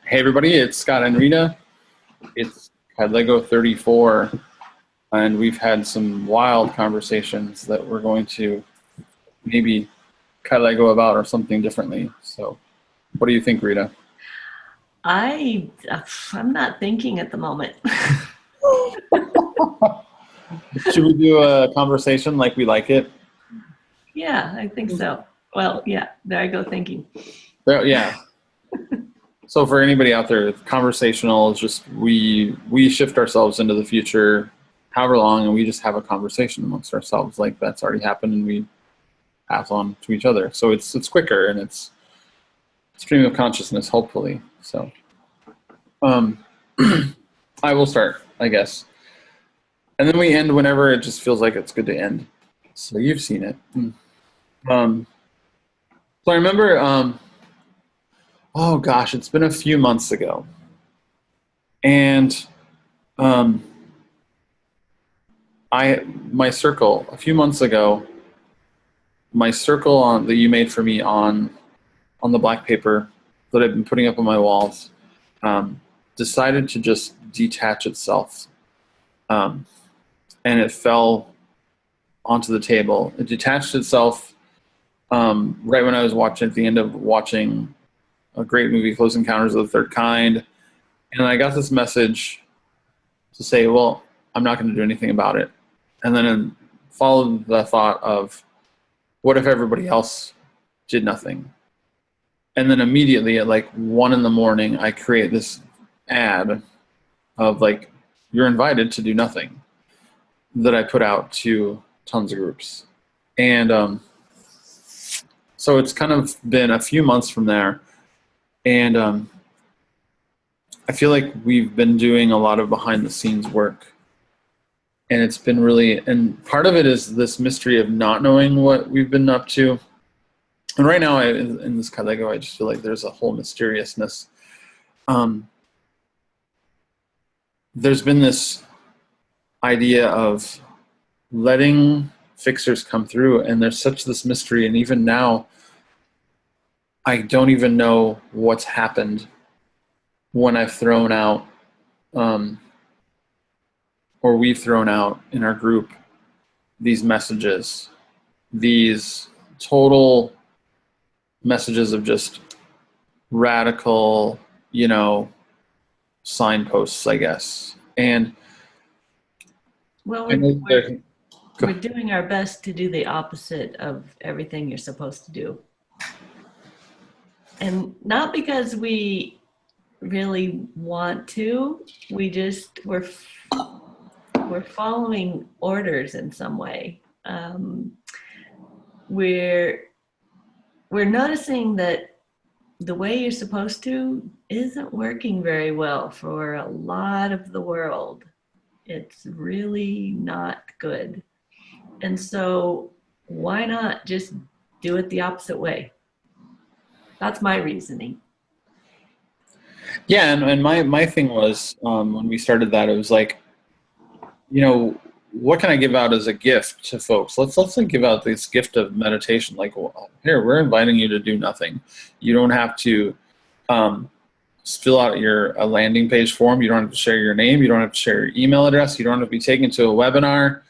Hey everybody, it's Scott and Rita. It's Kylego 34, and we've had some wild conversations that we're going to maybe Kylego about or something differently. So, what do you think, Rita? I'm not thinking at the moment. Should we do a conversation like we like it? Yeah, I think so. Well, yeah, there I go thinking. Yeah. So for anybody out there, conversational is just we shift ourselves into the future, however long, and we just have a conversation amongst ourselves. Like that's already happened, and we pass on to each other. So it's quicker and it's stream of consciousness, hopefully. So I will start, I guess. And then we end whenever it just feels like it's good to end. So you've seen it. So I remember, oh gosh, it's been a few months ago. And my circle, a few months ago, my circle that you made for me on the black paper that I've been putting up on my walls, decided to just detach itself. And it fell onto the table. It detached itself right when I was at the end of watching a great movie, Close Encounters of the Third Kind. And I got this message to say, well, I'm not going to do anything about it. And then followed the thought of, what if everybody else did nothing? And then immediately at like 1 a.m, I create this ad of like, you're invited to do nothing, that I put out to tons of groups. And so it's kind of been a few months from there. And I feel like we've been doing a lot of behind the scenes work. And it's been really, and part of it is this mystery of not knowing what we've been up to. And right now in this Kylego, I just feel like there's a whole mysteriousness. There's been this idea of letting fixers come through, and there's such this mystery. And even now, I don't even know what's happened when I've thrown out, or we've thrown out in our group, these messages, these total messages of just radical, signposts, I guess. And Well, we're doing our best to do the opposite of everything you're supposed to do. And not because we really want to, we're following orders in some way. We're noticing that the way you're supposed to isn't working very well for a lot of the world. It's really not good. And so why not just do it the opposite way? That's my reasoning. Yeah, and my thing was, when we started that, it was like, what can I give out as a gift to folks? Let's give out this gift of meditation. Like, well, here, we're inviting you to do nothing. You don't have to fill out a landing page form. You don't have to share your name. You don't have to share your email address. You don't have to be taken to a webinar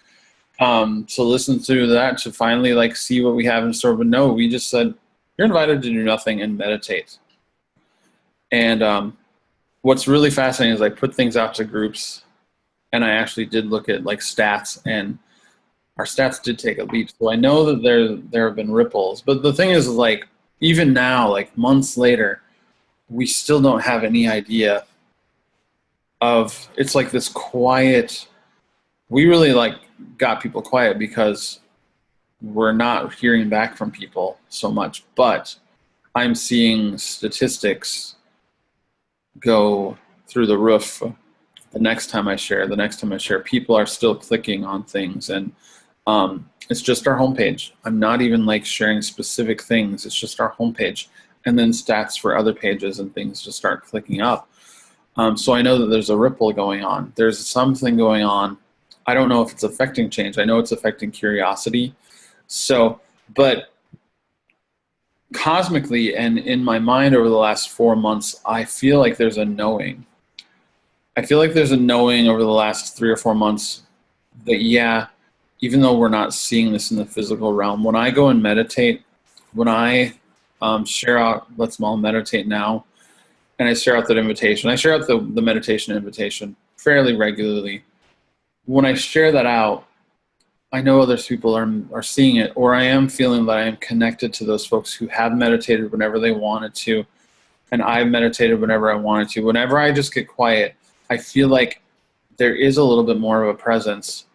to listen to that, to finally like see what we have in store. But no, we just said, you're invited to do nothing and meditate. And what's really fascinating is I put things out to groups, and I actually did look at like stats, and our stats did take a leap. So I know that there have been ripples. But the thing is, like, even now, like months later, we still don't have any idea of, it's like this quiet, we really like got people quiet because we're not hearing back from people so much. But I'm seeing statistics go through the roof. The next time I share, people are still clicking on things, and it's just our homepage. I'm not even like sharing specific things. It's just our homepage, and then stats for other pages and things just start clicking up. So I know that there's a ripple going on. There's something going on. I don't know if it's affecting change. I know it's affecting curiosity. So, but cosmically and in my mind over the last 4 months, I feel like there's a knowing. I feel like there's a knowing over the last 3 or 4 months that, yeah, even though we're not seeing this in the physical realm, when I go and meditate, when I share out, let's all meditate now, and I share out that invitation, I share out the meditation invitation fairly regularly. When I share that out, I know other people are seeing it, or I am feeling that I am connected to those folks who have meditated whenever they wanted to, and I've meditated whenever I wanted to. Whenever I just get quiet, I feel like there is a little bit more of a presence,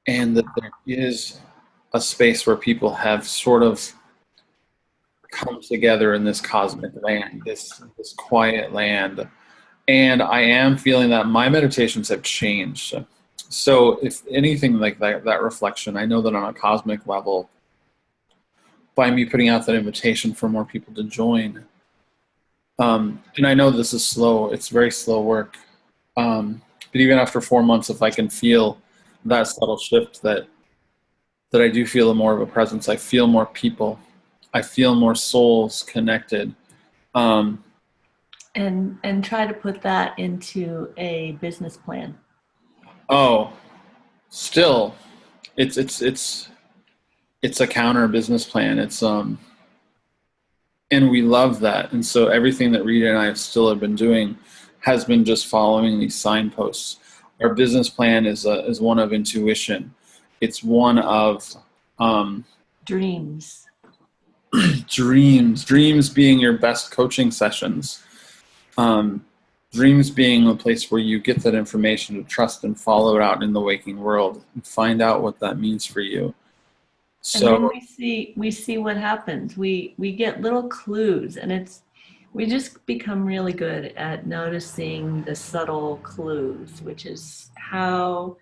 and that there is a space where people have sort of come together in this cosmic land, this quiet land. And I am feeling that my meditations have changed. So if anything like that reflection, I know that on a cosmic level, by me putting out that invitation for more people to join, and I know this is slow, it's very slow work, but even after 4 months, if I can feel that subtle shift, that I do feel more of a presence, I feel more people, I feel more souls connected. And try to put that into a business plan. Oh, still, it's a counter business plan. It's and we love that. And so everything that Rita and I have been doing has been just following these signposts. Our business plan is one of intuition. It's one of dreams. Dreams being your best coaching sessions. Dreams being a place where you get that information to trust and follow it out in the waking world and find out what that means for you. So, and then we see what happens. We get little clues, and we just become really good at noticing the subtle clues, which is how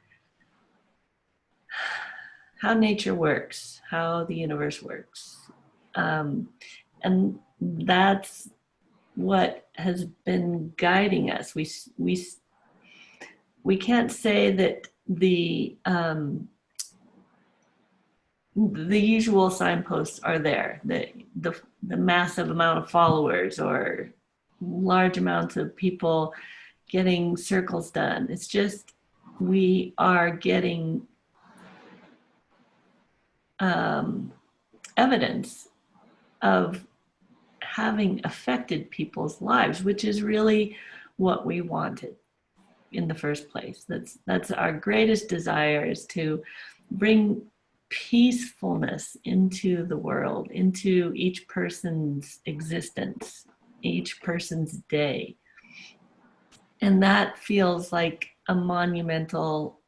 nature works, how the universe works. And that's what has been guiding us. We can't say that the usual signposts are there, the massive amount of followers or large amounts of people getting circles done. It's just we are getting evidence of having affected people's lives, which is really what we wanted in the first place. That's our greatest desire, is to bring peacefulness into the world, into each person's existence, each person's day. And that feels like a monumental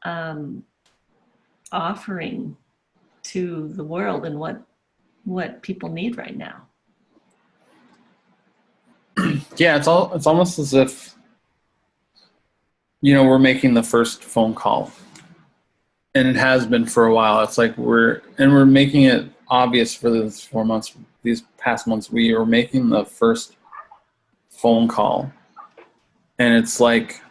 offering to the world and what people need right now. Yeah, it's almost as if, we're making the first phone call, and it has been for a while. It's like we're making it obvious for these 4 months, these past months. We are making the first phone call, and it's like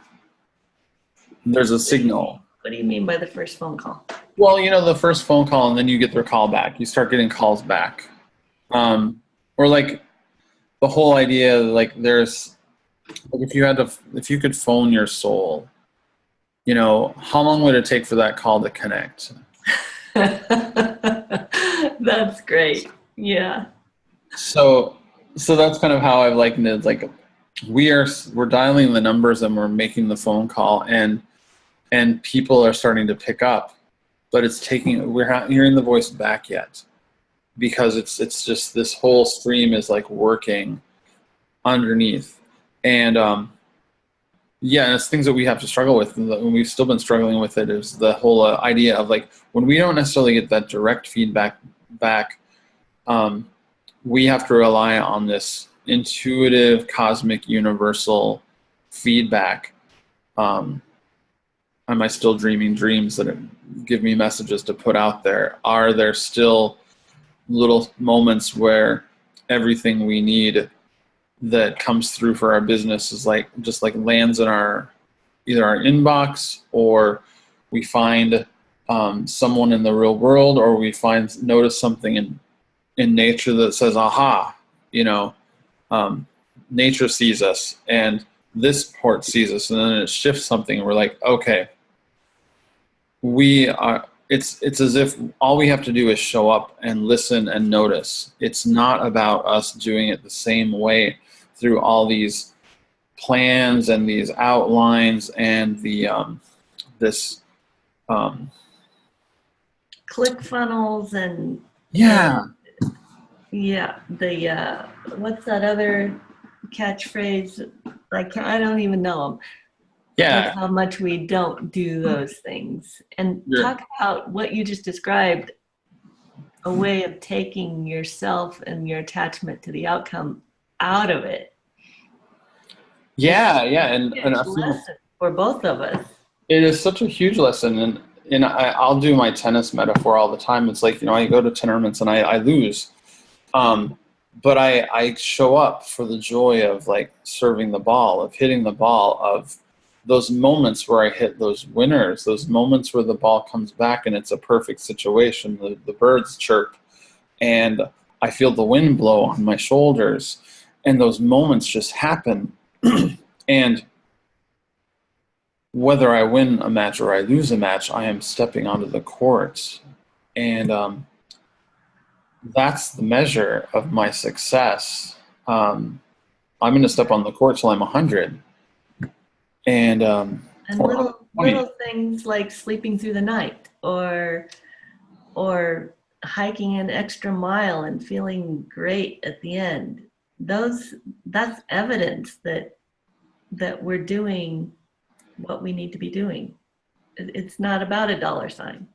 there's a signal. What do you mean by the first phone call? Well, the first phone call, and then you get their call back. You start getting calls back, or like the whole idea, like there's, like if you could phone your soul, how long would it take for that call to connect? That's great. Yeah. So that's kind of how I've likened it. Like we're dialing the numbers and we're making the phone call, and people are starting to pick up, but we're not hearing the voice back yet, because it's just this whole stream is like working underneath. And it's things that we have to struggle with, and we've still been struggling with it, is the whole idea of like when we don't necessarily get that direct feedback back, we have to rely on this intuitive, cosmic, universal feedback. Am I still dreaming dreams that give me messages to put out there? Are there still little moments where everything we need that comes through for our business is like just like lands in either our inbox, or we find someone in the real world, or we notice something in nature that says, aha, you know, nature sees us and this port sees us, and then it shifts something and we're like, okay, we are, it's as if all we have to do is show up and listen and notice. It's not about us doing it the same way through all these plans and these outlines and the this click funnels and yeah. Yeah, the what's that other catchphrase? Like, I don't even know them. Yeah. Like how much we don't do those things. And talk about what you just described, a way of taking yourself and your attachment to the outcome out of it. Yeah, yeah, and a lesson for both of us. It is such a huge lesson, and I'll do my tennis metaphor all the time. It's like, you know, I go to tournaments and I lose, but I show up for the joy of like serving the ball, of hitting the ball, of those moments where I hit those winners, those moments where the ball comes back and it's a perfect situation. The birds chirp, and I feel the wind blow on my shoulders, and those moments just happen, and whether I win a match or I lose a match, I am stepping onto the court. And that's the measure of my success. I'm going to step on the court till I'm 100. And little things like sleeping through the night or hiking an extra mile and feeling great at the end. That's evidence that we're doing what we need to be doing. It's not about a dollar sign.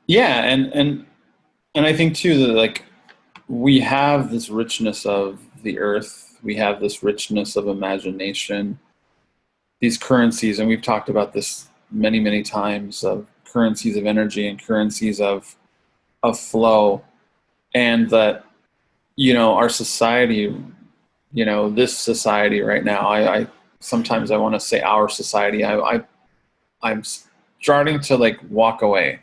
Yeah, and I think too that like we have this richness of the earth, we have this richness of imagination, these currencies, and we've talked about this many, many times, of currencies of energy and currencies of flow, and that, you know, our society, you know, this society right now, I sometimes I want to say our society, I'm starting to like walk away,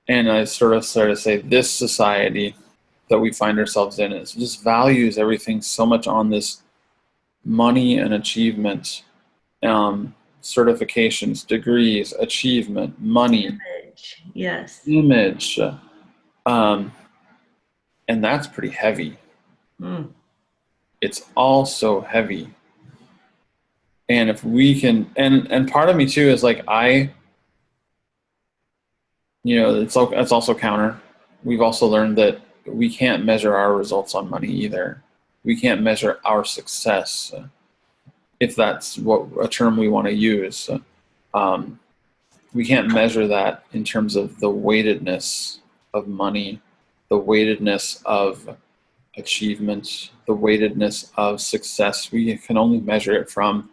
and I sort of say this society that we find ourselves in is just values everything so much on this money and achievement, certifications, degrees, achievement, money, image, yes, image, and that's pretty heavy. It's all so heavy. And if we can, and part of me too is like, you know, it's also counter. We've also learned that we can't measure our results on money either. We can't measure our success, if that's what a term we want to use. We can't measure that in terms of the weightedness of money, the weightedness of achievement, the weightedness of success. We can only measure it from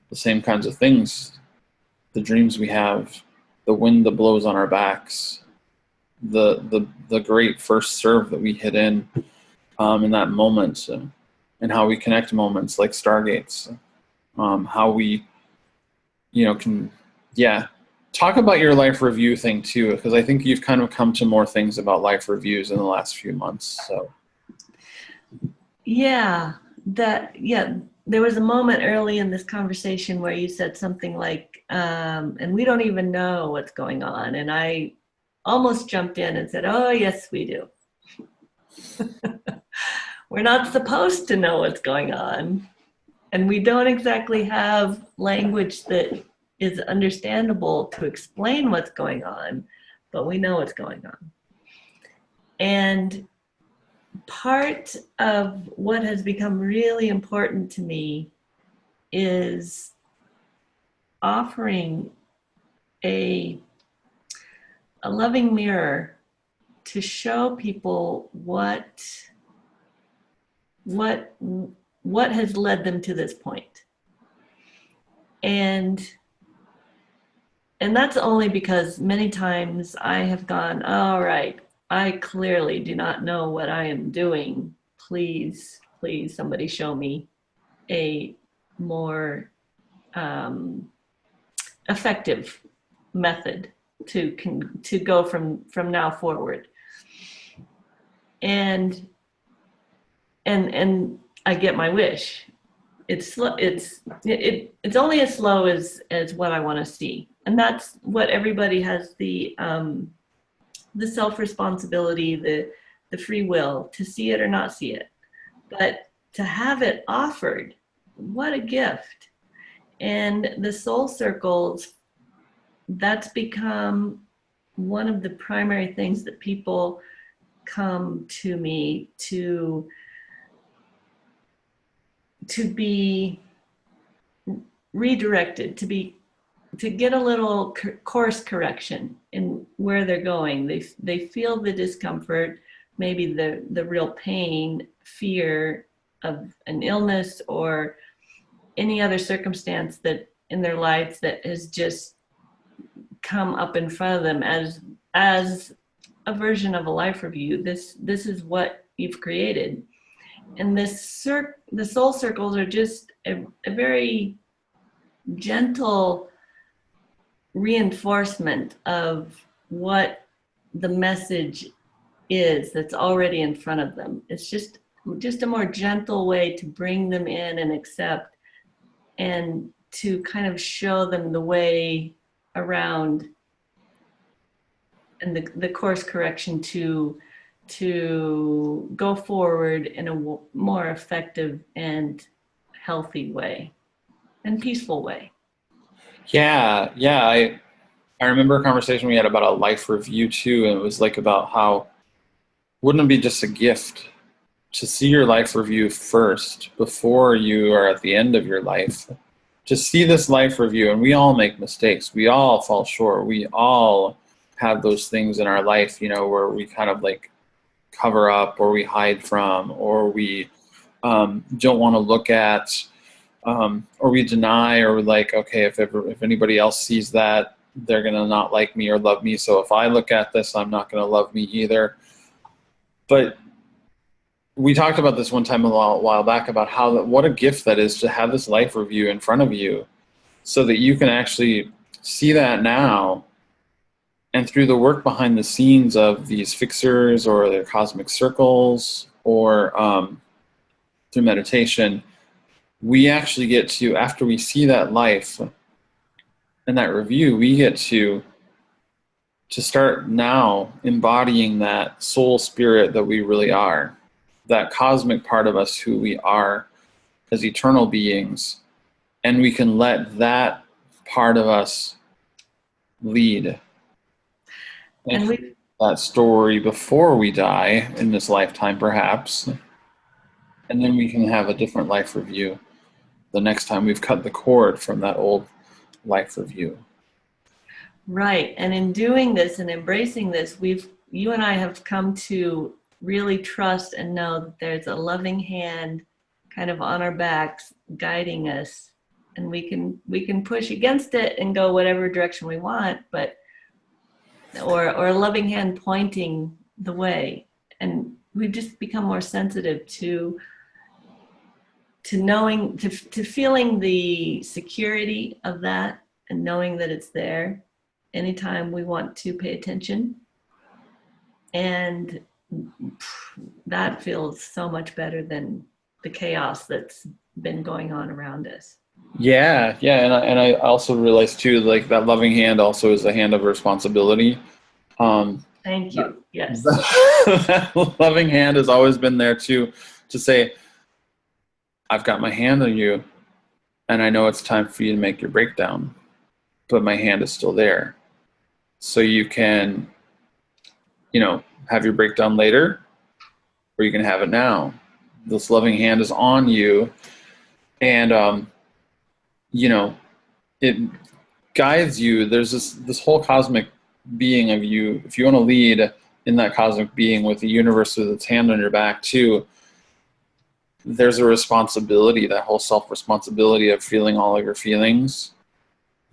the same kinds of things, the dreams we have, the wind that blows on our backs, the great first serve that we hit in that moment, and how we connect moments like stargates, how we, you know, can, yeah. Talk about your life review thing too, because I think you've kind of come to more things about life reviews in the last few months. So yeah, there was a moment early in this conversation where you said something like, and we don't even know what's going on. And I almost jumped in and said, oh, yes, we do. We're not supposed to know what's going on. And we don't exactly have language that is understandable to explain what's going on, but we know what's going on. And part of what has become really important to me is offering a loving mirror to show people what has led them to this point. And that's only because many times I have gone, all right, I clearly do not know what I am doing. Please, somebody show me a more effective method to go from now forward. and I get my wish. It's only as slow as what I want to see, and that's what everybody has the self responsibility, the free will to see it or not see it, but to have it offered, what a gift! And the soul circles, that's become one of the primary things that people come to me to be redirected, to get a little course correction in where they're going. They feel the discomfort, maybe the real pain, fear of an illness or any other circumstance that in their lives that has just come up in front of them as a version of a life review. This is what you've created. And the soul circles are just a very gentle reinforcement of what the message is that's already in front of them. It's just a more gentle way to bring them in and accept, and to kind of show them the way around and the course correction to go forward in a more effective and healthy way and peaceful way. Yeah. I remember a conversation we had about a life review too, and it was like about how wouldn't it be just a gift to see your life review first before you are at the end of your life? Just see this life review, and we all make mistakes. We all fall short. We all have those things in our life, where we kind of like cover up or we hide from, or we don't want to look at, or we deny, or we're like, okay, if anybody else sees that, they're going to not like me or love me. So if I look at this, I'm not going to love me either. But we talked about this one time a while back about what a gift that is to have this life review in front of you so that you can actually see that now. And through the work behind the scenes of these fixers or their cosmic circles or through meditation, we actually get to, after we see that life and that review, we get to start now embodying that soul spirit that we really are, that cosmic part of us who we are as eternal beings. And we can let that part of us lead. And that story before we die in this lifetime, perhaps. And then we can have a different life review the next time we've cut the cord from that old life review. Right. And in doing this and embracing this, you and I have come to really trust and know that there's a loving hand kind of on our backs guiding us, and we can push against it and go whatever direction we want, but or a loving hand pointing the way. And we've just become more sensitive to knowing, to feeling the security of that, and knowing that it's there anytime we want to pay attention. And that feels so much better than the chaos that's been going on around us. Yeah, and I also realized too, like that loving hand also is a hand of responsibility. Thank you. Yes. That loving hand has always been there to say, I've got my hand on you, and I know it's time for you to make your breakdown, but my hand is still there. So you can, have your breakdown later, or you can have it now. This loving hand is on you, and it guides you. There's this whole cosmic being of you. If you want to lead in that cosmic being with the universe with its hand on your back too, there's a responsibility, that whole self-responsibility of feeling all of your feelings.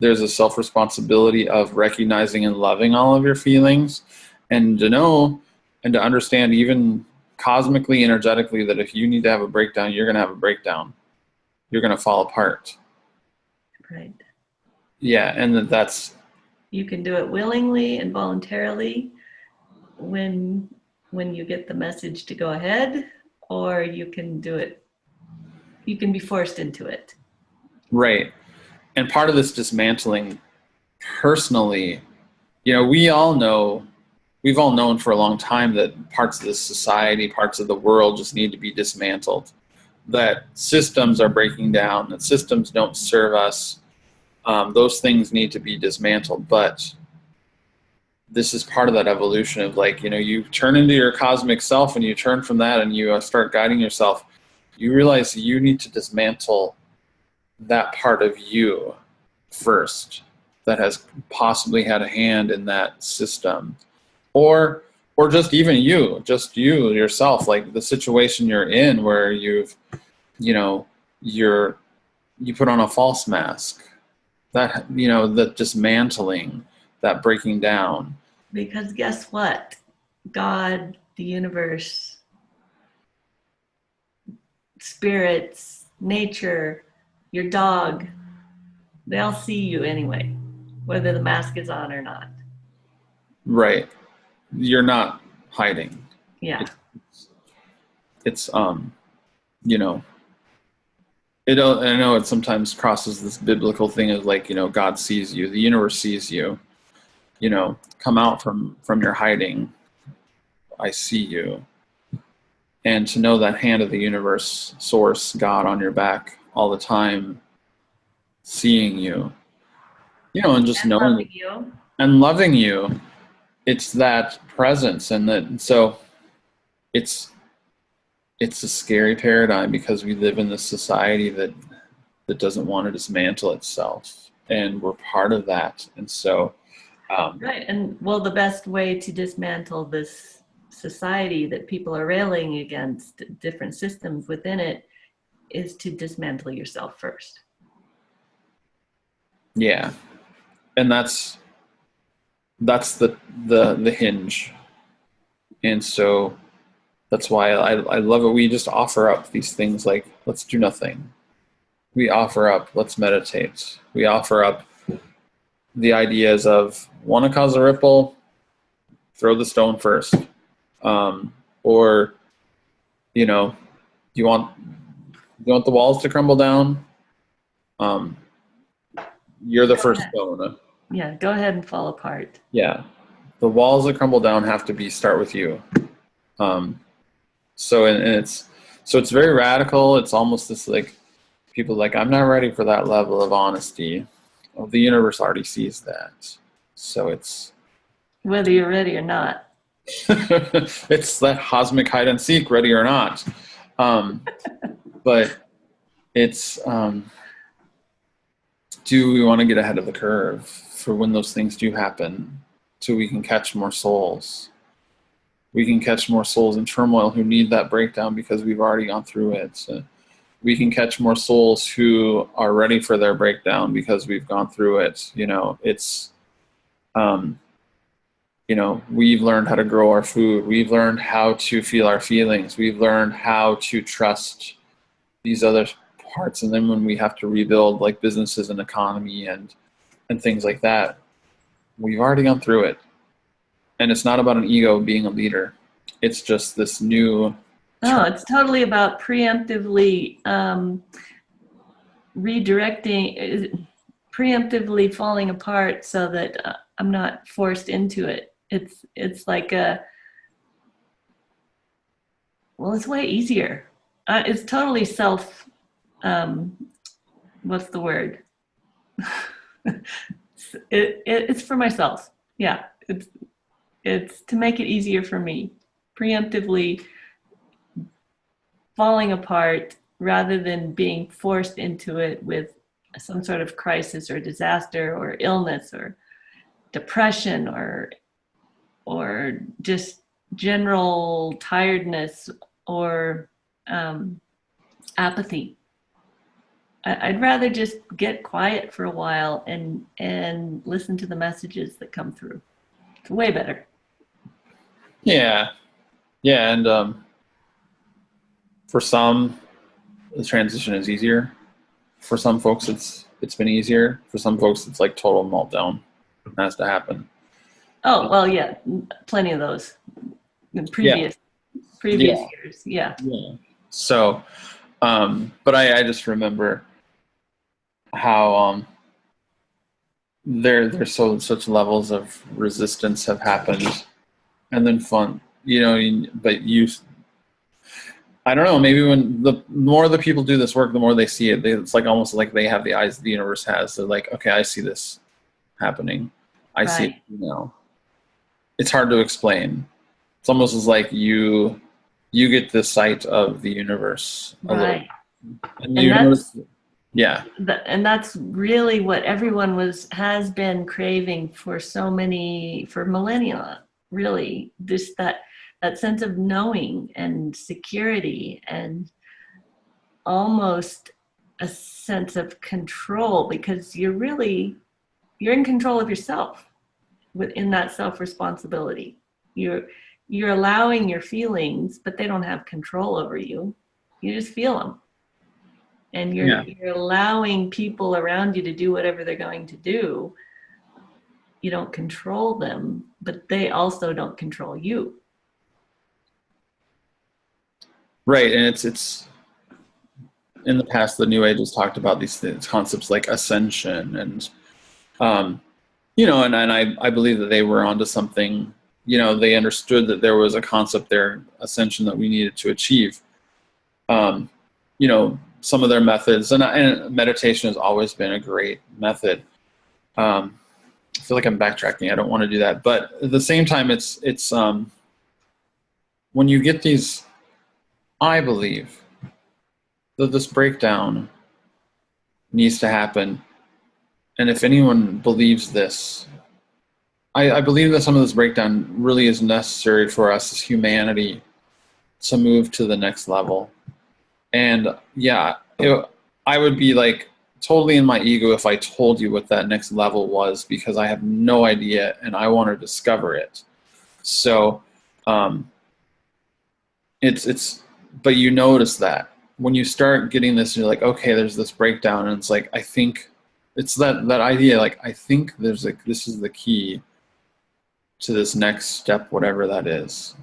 There's a self-responsibility of recognizing and loving all of your feelings, and to know and to understand, even cosmically, energetically, that if you need to have a breakdown, you're going to have a breakdown. You're going to fall apart. Right. Yeah, and that's... You can do it willingly and voluntarily when when you get the message to go ahead, or you can do it. You can be forced into it. Right. And part of this dismantling personally, we've all known for a long time that parts of this society, parts of the world just need to be dismantled, that systems are breaking down, that systems don't serve us. Those things need to be dismantled. But this is part of that evolution of you turn into your cosmic self and you turn from that and you start guiding yourself. You realize you need to dismantle that part of you first that has possibly had a hand in that system, or just even you yourself, like the situation you're in where you put on a false mask, that that dismantling, that breaking down. Because guess what? God, the universe, spirits, nature, your dog, they all see you anyway, whether the mask is on or not. Right. You're not hiding. Yeah. It's I know it sometimes crosses this biblical thing of God sees you, the universe sees you, come out from your hiding. I see you. And to know that hand of the universe, source, God on your back all the time, seeing you, and just knowing loving you. And loving you. It's that presence, and so it's a scary paradigm because we live in this society that doesn't want to dismantle itself, and we're part of that. And so right. And well, the best way to dismantle this society that people are railing against, different systems within it, is to dismantle yourself first. Yeah. And that's the hinge. And so that's why I love it. We just offer up these things like, let's do nothing. We offer up, let's meditate. We offer up the ideas of, want to cause a ripple, throw the stone first. Or, you want the walls to crumble down? You're the first stone. Yeah, go ahead and fall apart. Yeah. The walls that crumble down have to start with you. So it's very radical. It's almost this people I'm not ready for that level of honesty. Well, the universe already sees that. So it's whether you're ready or not. It's that cosmic hide and seek, ready or not. But it's do we want to get ahead of the curve for when those things do happen, so we can catch more souls? We can catch more souls in turmoil who need that breakdown because we've already gone through it. So we can catch more souls who are ready for their breakdown because we've gone through it. It's we've learned how to grow our food. We've learned how to feel our feelings. We've learned how to trust these other parts. And then when we have to rebuild like businesses and economy and things like that, we've already gone through it. And it's not about an ego being a leader. It's just this new... Oh, it's totally about preemptively redirecting, preemptively falling apart so that I'm not forced into it. It's like it's way easier. It's totally self, what's the word? It's for myself. Yeah, it's to make it easier for me. Preemptively falling apart rather than being forced into it with some sort of crisis or disaster or illness or depression or just general tiredness or apathy. I'd rather just get quiet for a while and listen to the messages that come through. It's way better. Yeah, and for some, the transition is easier. For some folks, it's been easier. For some folks, it's like total meltdown. It has to happen. Oh, well, yeah, plenty of those. in Yeah. previous years. Yeah. Yeah. So, but I just remember how there's such levels of resistance have happened, and then fun. But I don't know. Maybe when the more the people do this work, the more they see it. It's like almost like they have the eyes the universe has. They're like, okay, I see this happening. I see it. Right. It's hard to explain. It's almost as like you get the sight of the universe a little, Right. and And you notice. Yeah. and that's really what everyone has been craving for for millennia, really. Just that sense of knowing and security and almost a sense of control, because you're in control of yourself within that self-responsibility. You're allowing your feelings, but they don't have control over you. You just feel them. And you're allowing people around you to do whatever they're going to do. You don't control them, but they also don't control you. Right, and it's in the past the New Age has talked about these concepts like ascension, and and I believe that they were onto something. They understood that there was a concept there, ascension, that we needed to achieve. Some of their methods, and meditation has always been a great method. I feel like I'm backtracking. I don't want to do that, but at the same time, it's when you get these, I believe that this breakdown needs to happen. And if anyone believes this, I believe that some of this breakdown really is necessary for us as humanity to move to the next level. And yeah, I would be like totally in my ego if I told you what that next level was, because I have no idea and I want to discover it. So but you notice that when you start getting this, you're like, okay, there's this breakdown, and it's like, I think it's that idea, like, I think this is the key to this next step, whatever that is.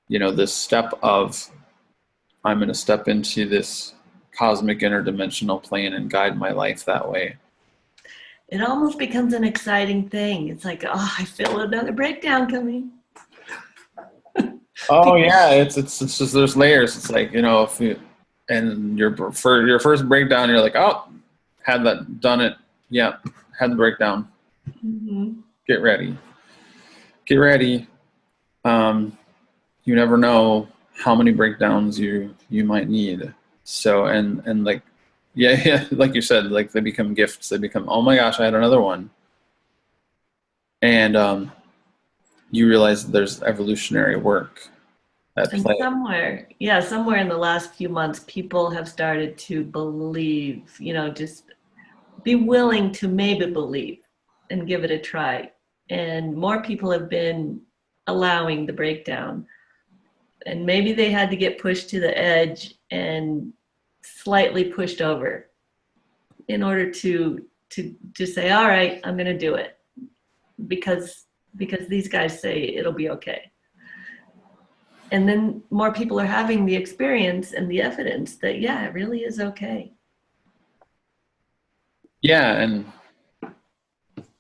This step of, I'm going to step into this cosmic interdimensional plane and guide my life that way. It almost becomes an exciting thing. It's like, oh, I feel another breakdown coming. Oh yeah, it's just, there's layers. It's like, and for your first breakdown, you're like, oh, had that, done it. Yeah, had the breakdown. Mm-hmm. Get ready. You never know how many breakdowns you might need. So and like, yeah, like you said, like they become gifts. They become, oh my gosh, I had another one. And you realize that there's evolutionary work at play. Somewhere in the last few months, people have started to believe, just be willing to maybe believe and give it a try. And more people have been allowing the breakdown. And maybe they had to get pushed to the edge and slightly pushed over in order to just say, all right, I'm going to do it because these guys say it'll be okay. And then more people are having the experience and the evidence that, yeah, it really is okay. Yeah, and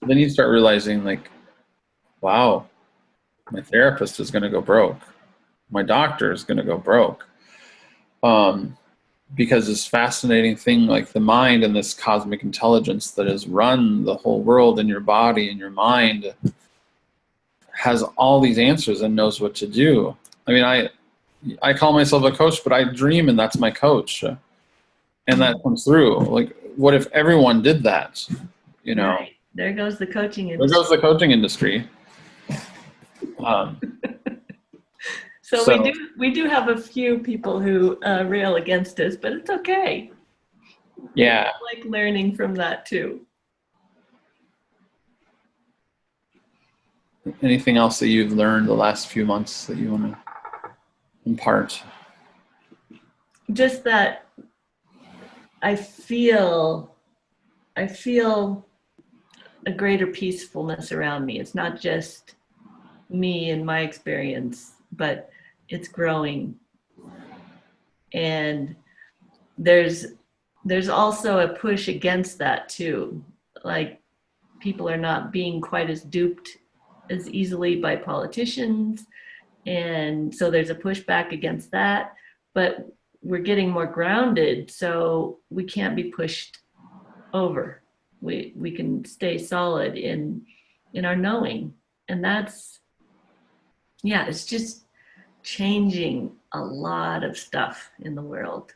then you start realizing, like, wow, my therapist is going to go broke. My doctor is going to go broke. Because this fascinating thing, like the mind and this cosmic intelligence that has run the whole world in your body and your mind, has all these answers and knows what to do. I mean, I call myself a coach, but I dream, and that's my coach. And that comes through. Like, what if everyone did that? Right. There goes the coaching industry. There goes the coaching industry. So we do have a few people who rail against us, but it's okay. Yeah. I like learning from that too. Anything else that you've learned the last few months that you want to impart? Just that I feel a greater peacefulness around me. It's not just me and my experience. but it's growing. And there's also a push against that too. Like, people are not being quite as duped as easily by politicians, and so there's a pushback against that. But we're getting more grounded, so we can't be pushed over. We can stay solid in our knowing, and that's, yeah, it's just changing a lot of stuff in the world,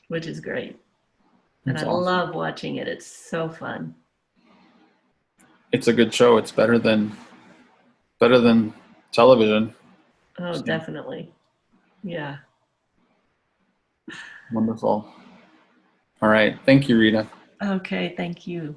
which is great. And That's I awesome. love watching it. It's so fun. It's a good show. It's better than television. Oh, So, definitely. Yeah. wonderful. All right. Thank you, Rita. Okay, thank you.